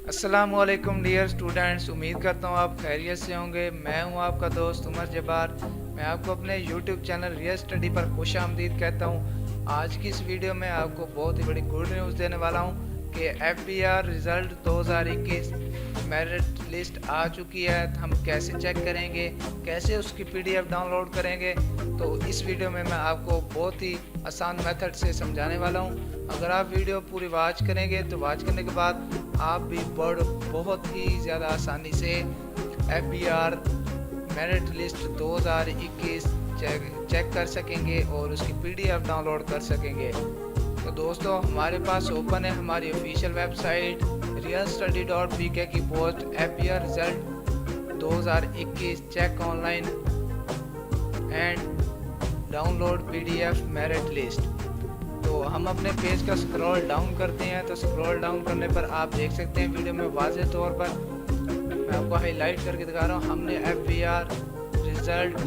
अस्सलामुअलैकुम dear students, उम्मीद करता हूँ आप खैरियत से होंगे। मैं हूँ आपका दोस्त उमर जब्बार। मैं आपको अपने यूट्यूब चैनल रियल स्टडी पर खुश आमदीद कहता हूँ। आज की इस वीडियो में आपको बहुत ही बड़ी गुड न्यूज़ देने वाला हूँ कि FBR रिज़ल्ट 2021 मेरिट लिस्ट आ चुकी है। हम कैसे चेक करेंगे, कैसे उसकी PDF डाउनलोड करेंगे, तो इस वीडियो में मैं आपको बहुत ही आसान मेथड से समझाने वाला हूँ। अगर आप वीडियो पूरी वॉच करेंगे तो वॉच करने के बाद आप भी बहुत ही ज़्यादा आसानी से FBR मेरिट लिस्ट 2021 चेक कर सकेंगे और उसकी PDF डाउनलोड कर सकेंगे। तो दोस्तों, हमारे पास ओपन है हमारी ऑफिशियल वेबसाइट realstudy.pk की post FBR result 2021 check online and download PDF merit list. तो हम अपने पेज का स्क्रॉल डाउन करते हैं, तो स्क्रॉल डाउन करने पर आप देख सकते हैं वीडियो में वाज़ेह तौर पर मैं आपको हाईलाइट करके दिखा रहा हूँ। हमने FBR रिजल्ट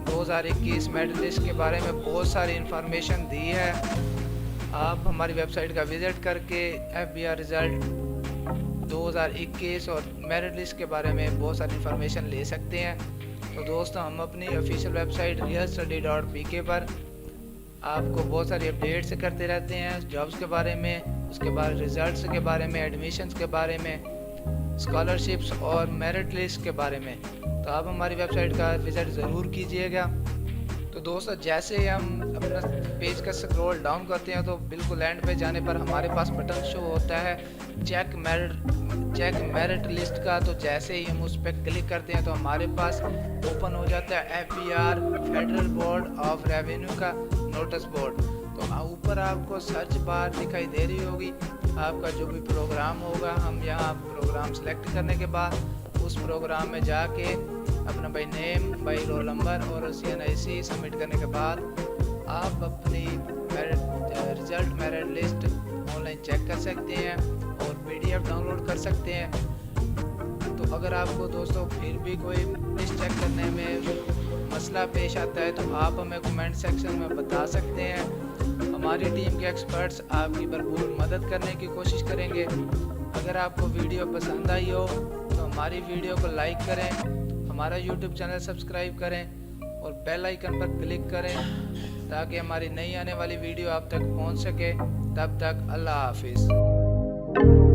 2021 मेरिट लिस्ट के बारे में बहुत सारी इंफॉर्मेशन दी है। आप हमारी वेबसाइट का विज़िट करके FBR रिजल्ट 2021 और मेरिट लिस्ट के बारे में बहुत सारी इंफॉर्मेशन ले सकते हैं। तो दोस्तों, हम अपनी ऑफिशियल वेबसाइट realstudy.pk पर आपको बहुत सारी अपडेट्स करते रहते हैं, जॉब्स के बारे में, उसके बाद रिजल्ट्स के बारे में, एडमिशन्स के बारे में, स्कॉलरशिप्स और मेरिट लिस्ट के बारे में। तो आप हमारी वेबसाइट का विज़िट ज़रूर कीजिएगा। तो दोस्तों, जैसे ही हम अपना पेज का स्क्रॉल डाउन करते हैं तो बिल्कुल एंड पे जाने पर हमारे पास बटन शो होता है चेक मेरिट लिस्ट का। तो जैसे ही हम उस पर क्लिक करते हैं तो हमारे पास ओपन हो जाता है FBR federal board of revenue का नोटिस बोर्ड। तो ऊपर आपको सर्च बार दिखाई दे रही होगी। आपका जो भी प्रोग्राम होगा, हम यहाँ प्रोग्राम सेलेक्ट करने के बाद उस प्रोग्राम में जाके अपना by name, by roll number और CNIC सबमिट करने के बाद आप अपनी result merit list online check कर सकते हैं और PDF डाउनलोड कर सकते हैं। तो अगर आपको दोस्तों फिर भी कोई लिस्ट चेक करने में मसला पेश आता है तो आप हमें कमेंट सेक्शन में बता सकते हैं। हमारी टीम के एक्सपर्ट्स आपकी भरपूर मदद करने की कोशिश करेंगे। अगर आपको वीडियो पसंद आई हो तो हमारी वीडियो को लाइक करें, हमारा YouTube चैनल सब्सक्राइब करें और बेल आइकन पर क्लिक करें ताकि हमारी नई आने वाली वीडियो आप तक पहुंच सके। तब तक अल्लाह हाफिज़।